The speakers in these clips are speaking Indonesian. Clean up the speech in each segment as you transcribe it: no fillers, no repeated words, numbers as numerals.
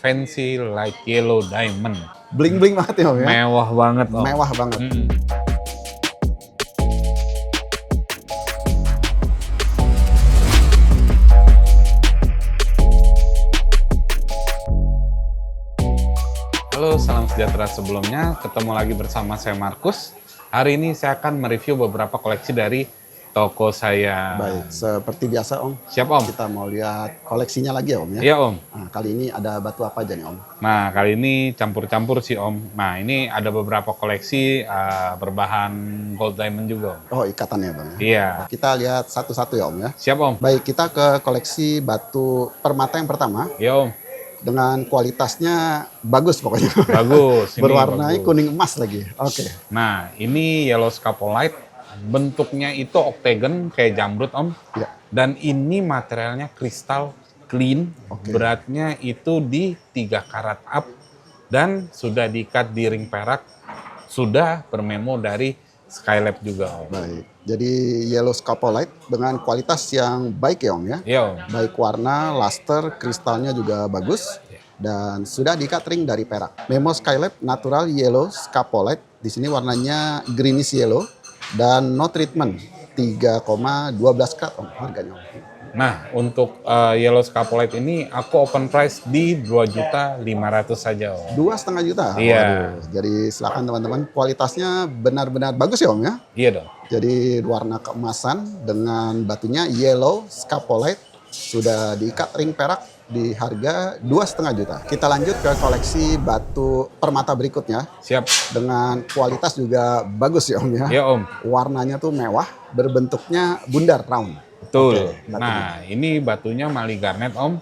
fancy like yellow diamond. Bling-bling banget ya Om ya? Mewah banget Om. Mewah banget. Halo, salam sejahtera sebelumnya. Ketemu lagi bersama saya Markus. Hari ini saya akan mereview beberapa koleksi dari toko saya. Baik, seperti biasa Om. Siap Om? Kita mau lihat koleksinya lagi ya Om ya? Iya Om. Nah, kali ini ada batu apa aja nih Om? Nah, kali ini campur-campur sih Om. Nah, ini ada beberapa koleksi berbahan gold diamond juga Om. Oh, ikatannya Bang ya? Iya. Kita lihat satu-satu ya Om ya? Siap Om? Baik, kita ke koleksi batu permata yang pertama. Iya Om. Dengan kualitasnya bagus pokoknya. Bagus. Ini Berwarnai bagus. kuning emas lagi. Oke. Nah, ini yellow scapolite. Bentuknya itu oktagon kayak jamrut Om. Ya. Dan ini materialnya kristal clean. Oke. Beratnya itu di 3 karat up. Dan sudah diikat di ring perak. Sudah bermemo dari Skylab juga Om. Baik. Jadi yellow scapolite dengan kualitas yang baik ya Om ya? Iya Om. Baik warna, luster, kristalnya juga bagus. Dan sudah diikat ring dari perak. Memo Skylab natural yellow scapolite. Di sini warnanya greenish yellow. Dan no treatment 3,12 karat Om harganya Om. Nah, untuk yellow scapolite ini aku open price di 2.500.000 saja Om. 2,5 juta? Iya. Waduh. Jadi silakan teman-teman, kualitasnya benar-benar bagus ya Om ya? Iya dong. Jadi warna keemasan dengan batunya yellow scapolite. Sudah diikat ring perak di harga 2,5 juta. Kita lanjut ke koleksi batu permata berikutnya. Siap. Dengan kualitas juga bagus ya Om ya? Iya Om. Warnanya tuh mewah, berbentuknya bundar, round. Betul. Oke, batunya. Nah, ini batunya Mali Garnet Om.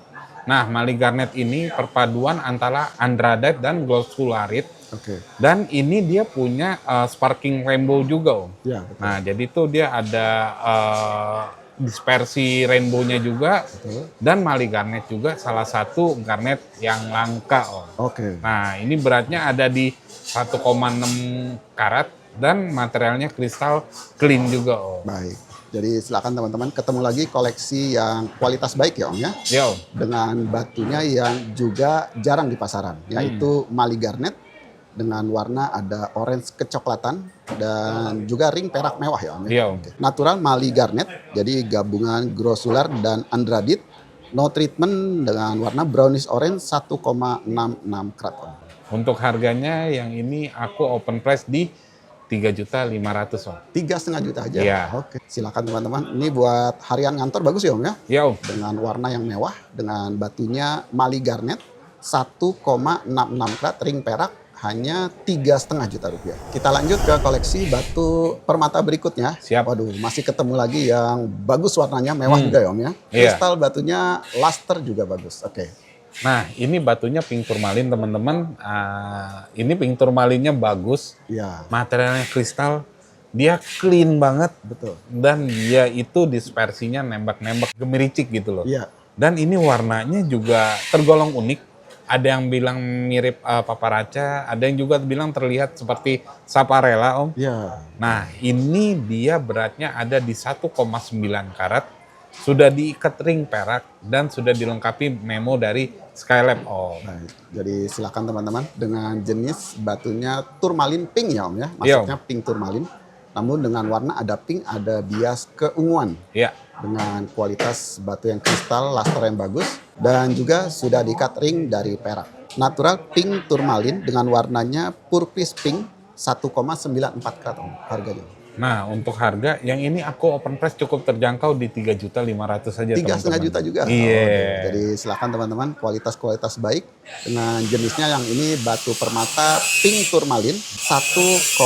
Nah, Mali Garnet ini perpaduan antara andradite dan glossularit. Oke. Dan ini dia punya sparking rainbow juga Om. Ya, betul. Nah, jadi tuh dia ada dispersi rainbow-nya juga. Betul. Dan Mali Garnet juga salah satu garnet yang langka Om. Oke. Nah, ini beratnya ada di 1,6 karat dan materialnya kristal clean juga Om. Baik. Jadi silakan teman-teman ketemu lagi koleksi yang kualitas baik ya Om ya. Ya Om. Dengan batunya yang juga jarang di pasaran, yaitu Mali Garnet dengan warna ada orange kecoklatan dan juga ring perak mewah ya Om ya. Iya Om. Natural Mali Garnet, jadi gabungan grossular dan andradite, no treatment dengan warna brownish orange 1,66 karat Om. Untuk harganya yang ini aku open price di 3.500.000 Om. 3,5 juta aja. Iya. Oke, silakan teman-teman. Ini buat harian ngantor bagus ya Om ya. Ya Om. Dengan warna yang mewah, dengan batunya Mali Garnet 1,66 karat ring perak hanya 3,5 juta rupiah. Kita lanjut ke koleksi batu permata berikutnya. Siap. Waduh, masih ketemu lagi yang bagus warnanya, mewah juga ya Om ya. Iya. Kristal batunya luster juga bagus. Oke. Nah, ini batunya pink turmalin teman-teman. Ini pink turmalinnya bagus. Ya, Materialnya kristal. Dia clean banget. betul. Dan dia itu dispersinya nembak-nembak gemericik gitu loh. Iya. Dan ini warnanya juga tergolong unik. Ada yang bilang mirip paparaca, ada yang juga bilang terlihat seperti saparella Om. Iya. Nah, ini dia beratnya ada di 1,9 karat, sudah diikat ring perak, dan sudah dilengkapi memo dari Skylab Om. Baik. Jadi silakan teman-teman dengan jenis batunya turmalin pink ya Om ya. Iya, Maksudnya pink turmalin. Namun dengan warna ada pink, ada bias keunguan. Ya, Dengan kualitas batu yang kristal, luster yang bagus, dan juga sudah diikat ring dari perak. Natural pink turmalin dengan warnanya purplish pink 1,94 karat Om, harganya. nah untuk harga yang ini aku open price cukup terjangkau di 3.500.000 saja 3,5 juta juga. Iya. Oh, jadi silakan teman-teman, kualitas-kualitas baik dengan jenisnya yang ini batu permata pink turmalin 1,94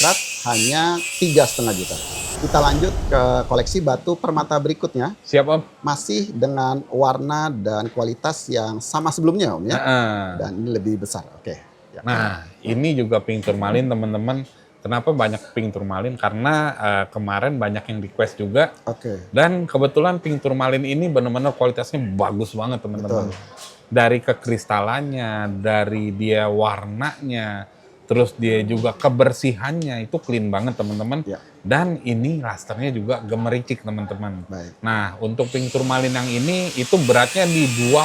karat hanya 3,5 juta. Kita lanjut ke koleksi batu permata berikutnya, Siap Om? masih dengan warna dan kualitas yang sama sebelumnya Om ya. Nah, Dan ini lebih besar. Oke. Ya. nah, ini juga pink turmalin teman-teman. Kenapa banyak pink turmalin? Karena kemarin banyak yang request juga. Oke. Dan kebetulan pink turmalin ini benar-benar kualitasnya bagus banget teman-teman. Betul. Dari kekristalannya, dari dia warnanya, Terus dia juga kebersihannya itu clean banget teman-teman. Ya. Dan ini lasternya juga gemericik teman-teman. Baik. Nah untuk pink tourmaline yang ini itu beratnya di 2,2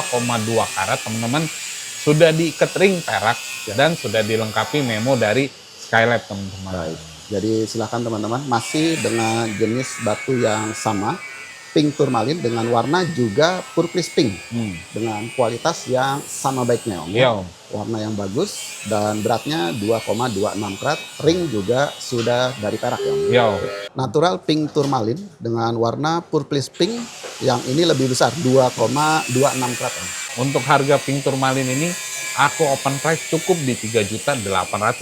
karat teman-teman. Sudah diikat ring perak dan sudah dilengkapi memo dari Skylab teman-teman. Baik. Jadi silakan teman-teman, masih dengan jenis batu yang sama, pink tourmaline dengan warna juga purplish pink dengan kualitas yang sama baiknya Om. Iya Om. Warna yang bagus dan beratnya 2,26 karat, ring juga sudah dari perak ya Om. Iya Om. Natural pink tourmaline dengan warna purplish pink yang ini lebih besar 2,26 karat Om. Untuk harga pink tourmaline ini aku open price cukup di 3.800.000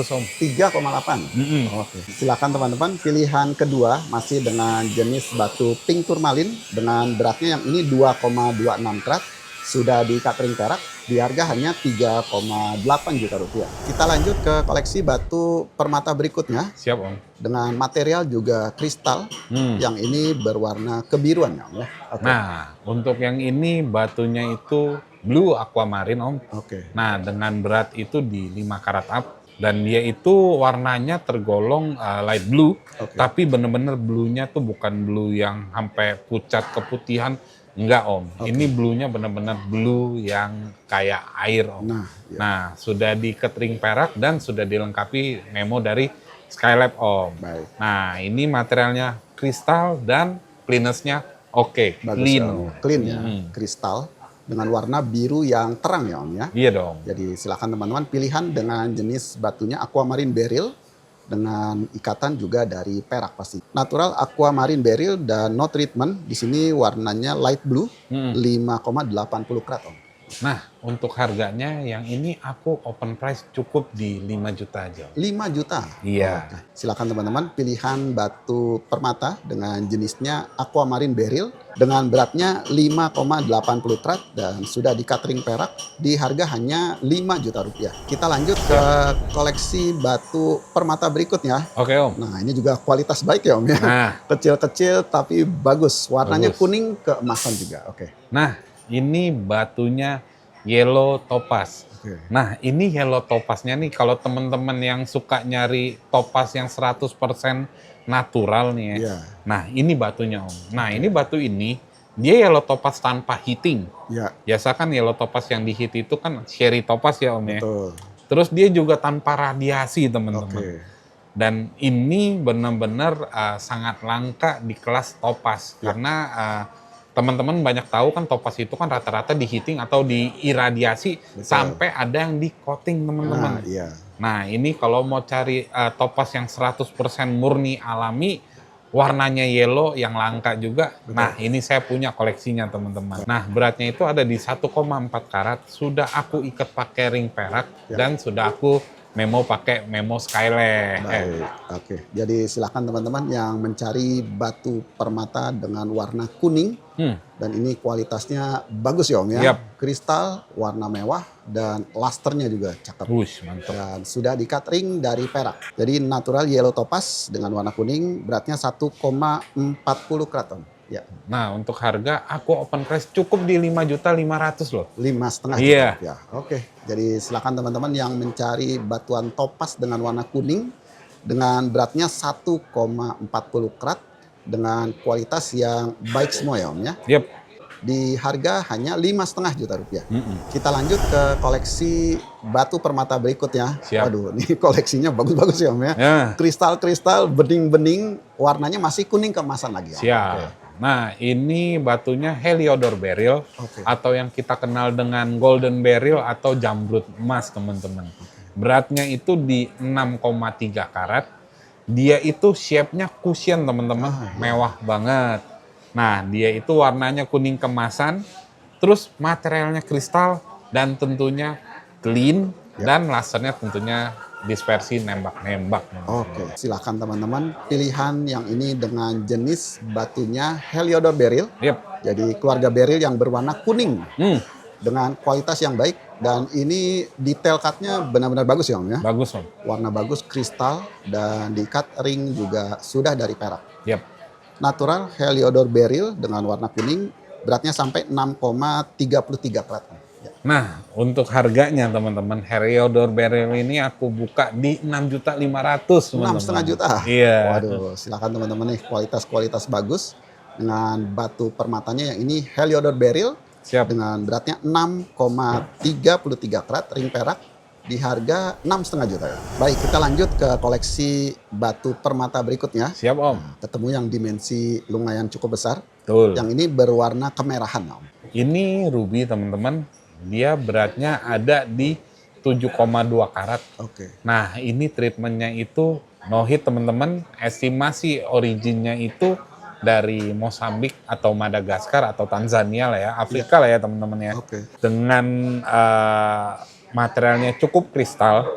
Om. 3,8. Oke. Silakan teman-teman, pilihan kedua masih dengan jenis batu pink tourmaline dengan beratnya yang ini 2,26 karat, sudah di ring perak, di harga hanya 3,8 juta rupiah. Kita lanjut ke koleksi batu permata berikutnya Siap Om. dengan material juga kristal yang ini berwarna kebiruan ya Om ya. Oke. Nah untuk yang ini batunya itu blue aquamarine Om. Oke. Nah dengan berat itu di 5 karat up. Dan dia itu warnanya tergolong light blue, Oke. tapi bener-bener blue-nya tuh bukan blue yang sampai pucat keputihan, enggak Om. Oke. Ini blue-nya bener-bener blue yang kayak air Om. Nah, ya. Nah sudah diikat ring perak dan sudah dilengkapi memo dari Skylab Om. Baik. Nah ini materialnya kristal dan cleanness-nya oke, Bagus clean. ya Om. Clean ya, kristal dengan warna biru yang terang ya Om ya. Iya dong. Jadi silakan teman-teman, pilihan dengan jenis batunya aquamarine beryl dengan ikatan juga dari perak pasti. Natural aquamarine beryl dan no treatment. Di sini warnanya light blue 5,80 karat Om. Nah untuk harganya yang ini aku open price cukup di 5 juta aja. 5 juta. Iya. Oke. Silakan teman-teman, pilihan batu permata dengan jenisnya aquamarine beryl dengan beratnya 5,80 karat dan sudah di ring perak, di harga hanya 5 juta rupiah. Kita lanjut ke koleksi batu permata berikutnya. Oke Om. Nah, ini juga kualitas baik ya Om ya. Nah. Kecil-kecil tapi bagus. Warnanya Bagus. kuning keemasan juga. Oke. Nah ini batunya yellow topaz. Oke. Nah ini yellow topaznya nih kalau teman-teman yang suka nyari topaz yang 100% natural nih ya. Iya. Nah ini batunya Om. Nah ini batu ini dia yellow topaz tanpa heating. Ya, Biasa kan yellow topaz yang di heat itu kan cherry topaz ya Om ya. betul. Terus dia juga tanpa radiasi teman-teman. Oke. Dan ini benar-benar sangat langka di kelas topaz karena teman-teman banyak tahu kan topaz itu kan rata-rata di heating atau diiradiasi sampai ada yang di coating teman-teman. Nah, iya. Nah ini kalau mau cari topaz yang 100% murni alami, warnanya yellow yang langka juga. Nah ini saya punya koleksinya teman-teman. Nah beratnya itu ada di 1,4 karat, sudah aku ikat pakai ring perak dan sudah aku memo pakai memo Skylab. Baik, oke. Jadi silakan teman-teman yang mencari batu permata dengan warna kuning dan ini kualitasnya bagus ya Om ya. Yap. Kristal, warna mewah dan lasternya juga cakep. Wush, mantap. Dan sudah di ring dari perak. Jadi natural yellow topaz dengan warna kuning, beratnya 1,40 karat Om. Ya, Nah untuk harga aku open price cukup di 5.500.000 loh. 5,5 Iya. juta. Ya, oke. Jadi silakan teman-teman yang mencari batuan topaz dengan warna kuning dengan beratnya 1,40 karat dengan kualitas yang baik semua ya Om ya. Yep. Di harga hanya 5,5 juta rupiah. Kita lanjut ke koleksi batu permata berikutnya. Siap. Waduh, ini koleksinya bagus-bagus ya Om ya. Ya. Kristal-kristal, bening-bening, warnanya masih kuning keemasan lagi ya. Siap. Oke. Nah, ini batunya Heliodor beryl Oke. atau yang kita kenal dengan golden beryl atau jamrud emas, teman-teman. Beratnya itu di 6,3 karat. Dia itu shape-nya cushion, teman-teman. Mewah banget. Nah, dia itu warnanya kuning kemasan, terus materialnya kristal dan tentunya clean dan lasernya tentunya dispersi nembak-nembak. Oke, silakan teman-teman pilihan yang ini dengan jenis batunya Heliodor beryl. Yep. Jadi keluarga beryl yang berwarna kuning Hmm, dengan kualitas yang baik dan ini detail cutnya benar-benar bagus ya Om ya. bagus Om. Warna bagus, kristal dan di cut ring juga sudah dari perak. Yep. Natural Heliodor beryl dengan warna kuning, beratnya sampai 6,33 karat. Nah, untuk harganya teman-teman, Heliodor Beryl ini aku buka di 6.500.000 teman-teman. 6,5 juta. Iya. Waduh, silakan teman-teman nih, kualitas bagus dengan batu permatanya yang ini Heliodor Beryl Siap. dengan beratnya 6,33 karat ring perak di harga 6,5 juta ya. Baik, kita lanjut ke koleksi batu permata berikutnya. Siap Om. Nah, ketemu yang dimensi lumayan cukup besar. Betul. Yang ini berwarna kemerahan Om. Ini ruby teman-teman, dia beratnya ada di 7,2 karat. Oke. Nah, ini treatmentnya itu no hit teman-teman. Estimasi originnya itu dari Mozambik atau Madagaskar atau Tanzania lah ya, Afrika lah ya teman-teman ya. Oke. Dengan materialnya cukup kristal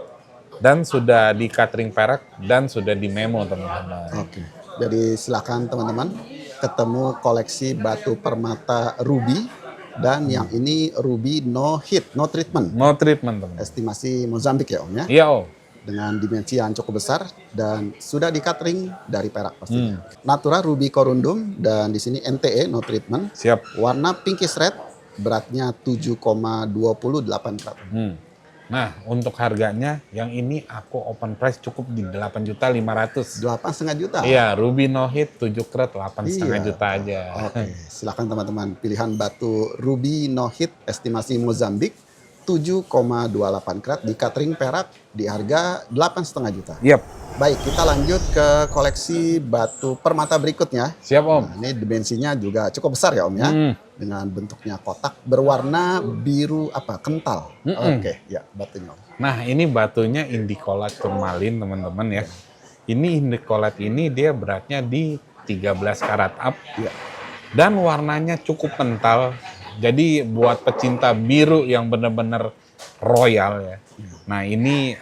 dan sudah di catering perak dan sudah di memo teman-teman. Oke. Jadi silakan teman-teman ketemu koleksi batu permata ruby. Dan yang ini ruby no hit, no treatment. No treatment teman. Estimasi Mozambik ya Om ya. Iya Om. Dengan dimensi yang cukup besar dan sudah di catering dari perak pastinya. Natural ruby corundum dan di sini NTE no treatment. Siap. Warna pinkish red, beratnya 7,28 karat. Nah, untuk harganya yang ini aku open price cukup di 8.500.000. 8,5 juta. Iya, ruby no hit 7 karat 8,5 Iya. juta aja. Oke, silakan teman-teman pilihan batu ruby no hit estimasi Mozambik 7,28 karat di catering perak di harga 8,5 juta. Yap. Baik, kita lanjut ke koleksi batu permata berikutnya. Siap Om. Nah, ini dimensinya juga cukup besar ya Om ya. Dengan bentuknya kotak berwarna biru kental. Oke, ya batunya Om. Nah, ini batunya indicolat turmalin teman-teman ya. Ini indicolat ini dia beratnya di 13 karat up. Iya. Dan warnanya cukup kental. Jadi buat pecinta biru yang benar-benar royal ya. Nah, ini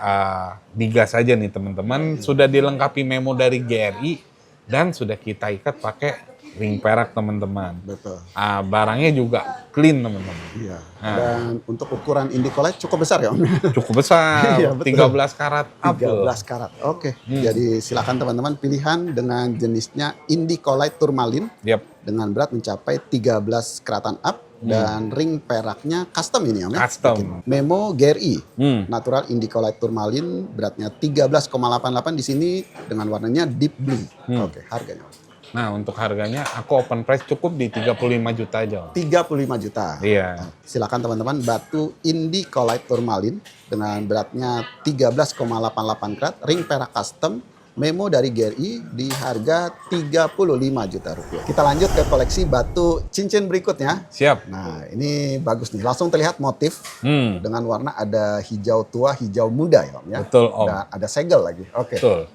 digas aja nih teman-teman. Sudah dilengkapi memo dari GRI dan sudah kita ikat pakai ring perak teman-teman. Betul. Barangnya juga clean teman-teman. Iya. Dan untuk ukuran indicolat cukup besar ya Om. Cukup besar, Iya, betul. 13 karat up. 13 karat. Oke. Jadi silakan teman-teman pilihan dengan jenisnya indicolite turmalin Yap. dengan berat mencapai 13 karatan up dan ring peraknya custom ini Om ya. Custom. Bikin. Memo GRI. Natural indicolite turmalin beratnya 13,88 di sini dengan warnanya deep blue. Oke, harganya Om. Nah, untuk harganya aku open price cukup di 35 juta aja. 35 juta. Iya. Silakan teman-teman batu indicolite turmalin dengan beratnya 13,88 karat, ring perak custom, memo dari GRI di harga 35 juta rupiah. Kita lanjut ke koleksi batu cincin berikutnya. Siap. Nah, ini bagus nih. Langsung terlihat motif dengan warna ada hijau tua, hijau muda ya Om ya. Betul Om. Dan ada segel lagi. Oke. Betul.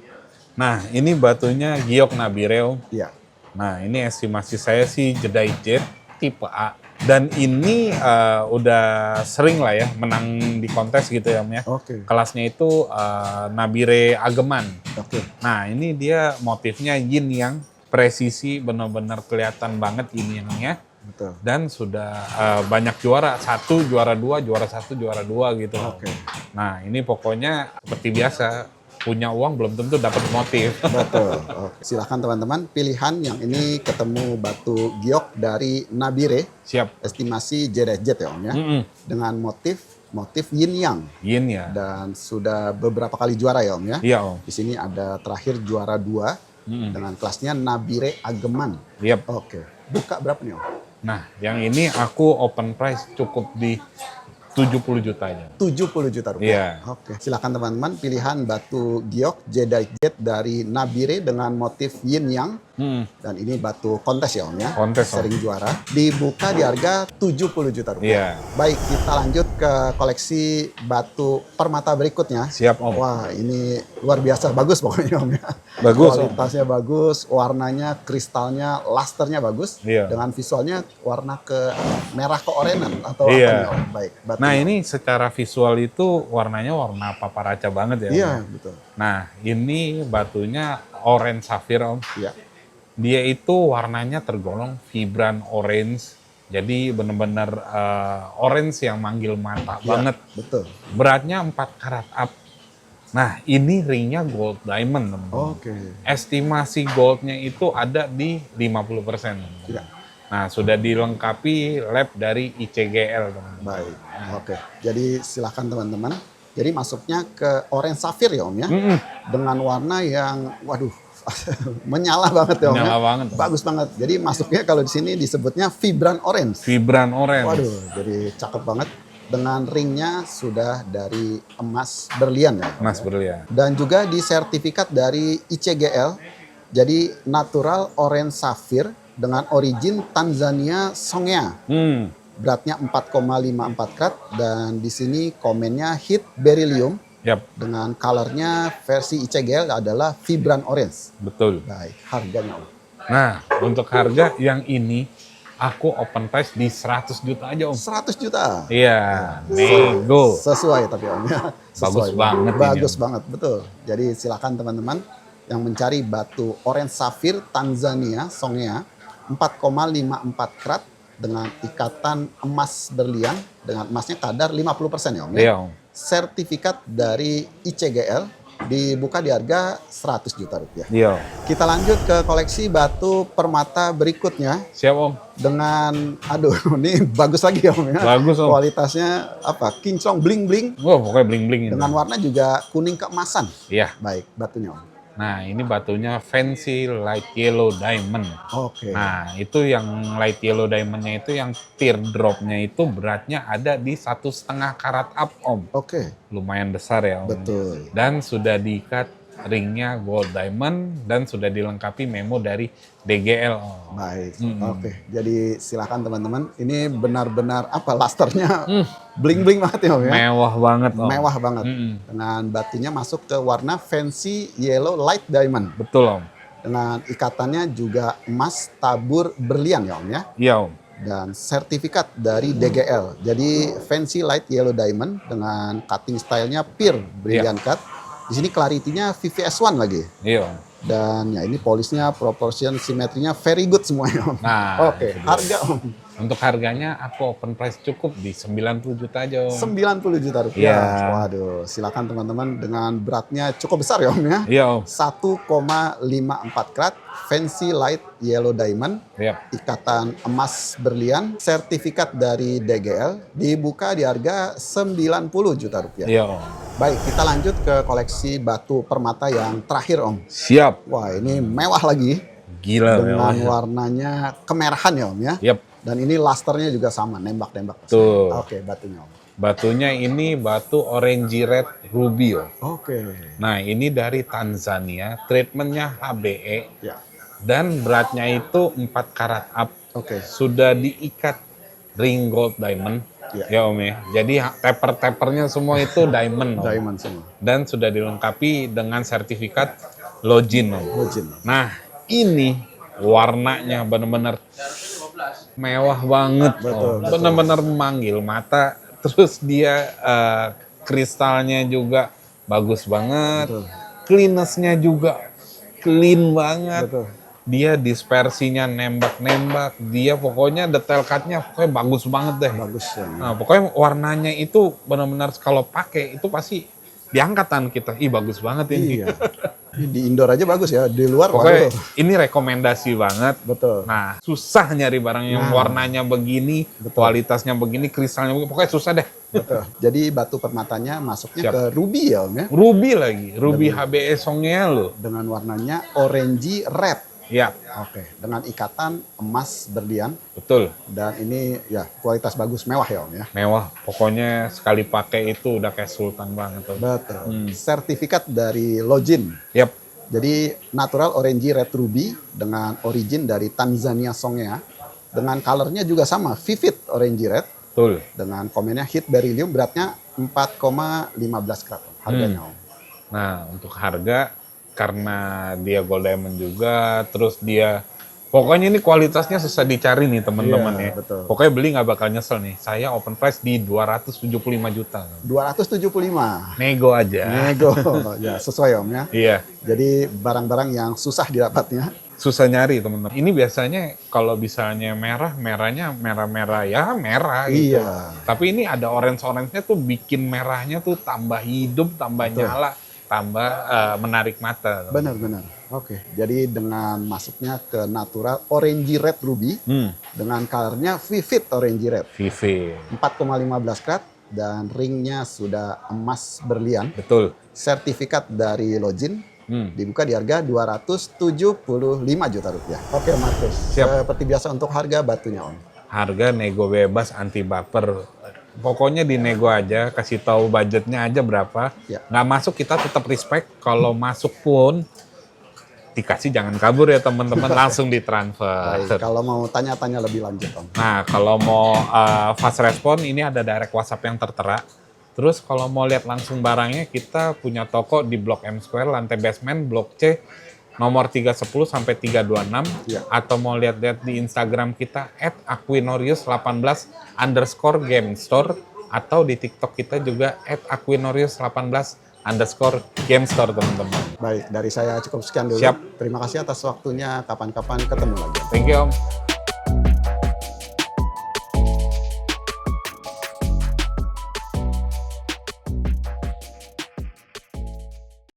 Nah, ini batunya giok nabireo. Iya. Nah, ini estimasi saya sih Jedai Jet tipe A. Dan ini udah sering lah ya menang di kontes gitu ya Om ya. Oke. Kelasnya itu Nabire Ageman. Oke. Nah, ini dia motifnya yin yang presisi benar-benar kelihatan banget yin yang-nya. Betul. Dan sudah banyak juara, 1, juara 2, juara 1, juara 2 gitu. Oke. Nah, ini pokoknya seperti biasa, punya uang belum tentu dapat motif. Betul. Oke. Silahkan teman-teman pilihan yang ini ketemu batu giok dari Nabire. Siap. Estimasi JRJ ya Om ya. Dengan motif yin yang. Yin ya. Dan sudah beberapa kali juara ya Om ya. Iya Om. Di sini ada terakhir juara 2 dengan kelasnya Nabire Ageman. Yep. Oke. Buka berapa nih Om? Nah, yang ini aku open price cukup di 70 juta aja. 70 juta rupiah. Iya. Oke. Silakan teman-teman pilihan batu giok Jedi Jet dari Nabire dengan motif yin yang. Dan ini batu kontes ya Om ya. Kontes, Om. Sering juara. Dibuka di harga 70 juta rupiah. Iya. Baik, kita lanjut ke koleksi batu permata berikutnya. Siap Om. Wah, ini luar biasa bagus pokoknya Om ya. Bagus, Om. Kualitasnya bagus, warnanya, kristalnya, lusternya bagus. Iya. Dengan visualnya warna ke merah keorenan atau Iya. apa nih Om? Baik, batunya. Nah, ini secara visual itu warnanya warna paparaca banget ya Om. Iya, betul. Nah, ini batunya orange sapphire Om. Iya. Dia itu warnanya tergolong vibran orange. Jadi benar-benar orange yang manggil mata banget. Betul. Beratnya 4 karat up. Nah, ini ringnya gold diamond, teman-teman. Oke. Estimasi goldnya itu ada di 50%. teman-teman. Iya. Nah, sudah dilengkapi lab dari ICGL, teman-teman. Baik. Oke, jadi silakan teman-teman. Jadi masuknya ke orange sapphire ya Om ya, dengan warna yang, waduh, menyala banget ya Om ya. Menyala banget, Om. Bagus banget. Jadi masuknya kalau di sini disebutnya vibrant orange. Vibrant orange. Waduh, jadi cakep banget. Dengan ringnya sudah dari emas berlian ya. Mas berlian. Dan juga di sertifikat dari ICGL, jadi natural orange sapphire dengan origin Tanzania Songea. Beratnya 4,54 karat dan di sini komennya hit beryllium Yap, dengan colornya versi ICGL adalah vibrant orange. betul. Baik, harganya Om. Nah, untuk harga yang ini aku open price di 100 juta aja, Om. 100 juta. Iya, nego. Sesuai tapi Om ya. Bagus banget ini, Bagus Om. banget, betul. Jadi silakan teman-teman yang mencari batu orange sapphire Tanzania Songea 4,54 karat dengan ikatan emas berlian dengan emasnya kadar 50% ya Om ya. Iya, Om. Sertifikat dari ICGL dibuka di harga 100 juta rupiah. Iya. Kita lanjut ke koleksi batu permata berikutnya Siap, Om. dengan, aduh ini bagus lagi ya Om ya. Bagus, Om. Kualitasnya apa? Kinclong bling-bling Wah, pokoknya bling-bling ini. dengan warna juga kuning keemasan. Iya. Baik, batunya Om. Nah, ini batunya fancy light yellow diamond. Oke. Nah, itu yang light yellow diamondnya itu yang teardropnya itu beratnya ada di 1,5 karat up, Om. Oke, Lumayan besar ya, Om. betul. Dan sudah diikat ringnya gold diamond dan sudah dilengkapi memo dari DGL, Om. Baik. Oke. Jadi silakan teman-teman. Ini benar-benar apa lusternya bling-bling banget ya Om ya. Mewah banget, Om. Mewah banget. Dengan batunya masuk ke warna fancy yellow light diamond. Betul, Om. Dengan ikatannya juga emas tabur berlian ya Om ya. Iya, Om. Dan sertifikat dari DGL. Jadi fancy light yellow diamond dengan cutting stylenya pure brilliant cut. Di sini clarity-nya VVS1 lagi. Iya, Om. Dan ya ini polisnya, proportion, simetrinya very good semuanya Om. Nah, Oke, itu dia. harga Om. Untuk harganya aku open price cukup di 90 juta aja, Om. 90 juta rupiah. Iya. Waduh, silakan teman-teman dengan beratnya cukup besar ya Om ya. Iya, Om. 1,54 karat fancy light yellow diamond, Yap. ikatan emas berlian, sertifikat dari DGL, dibuka di harga 90 juta rupiah. Iya, Om. Baik, kita lanjut ke koleksi batu permata yang terakhir Om. Siap. Wah, ini mewah lagi Gila, dengan mewah. warnanya kemerahan ya Om ya. Yap. Dan ini lusternya juga sama, nembak-nembak. Tuh. Oke, batunya Om. Batunya ini batu orange red ruby, Om. Oke. Nah, ini dari Tanzania, treatmentnya HBE, Ya. dan beratnya itu 4 karat up. Oke. Sudah diikat ring gold diamond, Ya. ya Om ya. Jadi taper-tapernya semua itu diamond, Om. Diamond semua. Dan sudah dilengkapi dengan sertifikat Login, Om. Login. Nah, ini warnanya benar-benar mewah banget, Betul, Om. Benar-benar memanggil mata. Terus dia kristalnya juga bagus banget. Betul. Cleanness-nya juga clean banget. Betul. Dia dispersinya nembak-nembak. Dia pokoknya detail cut-nya pokoknya bagus banget deh. Bagus ya. Nah, pokoknya warnanya itu benar-benar kalau pakai itu pasti diangkatan kita. Ih, bagus banget ini. Iya. Di indoor aja bagus ya, di luar Pokoknya waduh. ini rekomendasi banget. Betul. Nah, susah nyari barang yang warnanya begini, kualitasnya begini, kristalnya begini. Pokoknya susah deh. Betul. Jadi batu permatanya masuknya Siap. ke ruby ya Om ya. Ruby lagi, Ruby HBE Songea loh. Dengan warnanya orangey red. Ya, Oke. Dengan ikatan emas berlian. betul. Dan ini ya kualitas bagus, mewah ya Om ya. Mewah. Pokoknya sekali pakai itu udah kayak sultan banget tuh. Betul. Sertifikat dari Login. Yap, Jadi natural orangey red ruby dengan origin dari Tanzania Songea. Dengan colornya juga sama, vivid orangey red. betul. Dengan komennya hit beryllium, beratnya 4,15 karat Om, harganya Om. Nah, untuk harga karena dia gold diamond juga, terus dia pokoknya ini kualitasnya susah dicari nih teman-teman Iya, ya. betul. Pokoknya beli nggak bakal nyesel nih. Saya open price di 275 juta. 275. Nego aja. Nego. Ya, sesuai Om ya. Iya, Jadi barang-barang yang susah didapatnya. susah nyari teman-teman. Ini biasanya kalau misalnya merah, merahnya merah-merah ya merah gitu. Iya. Tapi ini ada orange-orange-nya tuh bikin merahnya tuh tambah hidup, tambah nyala, tambah menarik mata. Benar-benar. Oke, jadi dengan masuknya ke natural orangey red ruby dengan colornya vivid orangey red. Vivid. 4,15 karat dan ringnya sudah emas berlian. Betul. Sertifikat dari Login. Dibuka di harga Rp275 juta. Oke, Marcus. Siap. Seperti biasa untuk harga batunya, Om. Harga nego bebas, anti baper. Pokoknya dinego aja, kasih tahu budgetnya aja berapa. Ya. Nggak masuk kita tetap respect. Kalau masuk pun dikasih, jangan kabur ya teman-teman, langsung ditransfer. Baik, kalau mau tanya-tanya lebih lanjut, Om. Nah, kalau mau fast respon, ini ada direct WhatsApp yang tertera. Terus kalau mau lihat langsung barangnya, kita punya toko di Blok M Square, lantai basement, Blok C, nomor 310 sampai 326. Ya. Atau mau lihat-lihat di Instagram kita, @aquinorius18_gamestore. Atau di TikTok kita juga @aquinorius18_gamestore, teman-teman. Baik, dari saya cukup sekian dulu. Siap. Terima kasih atas waktunya. Kapan-kapan ketemu lagi. Thank you, Om.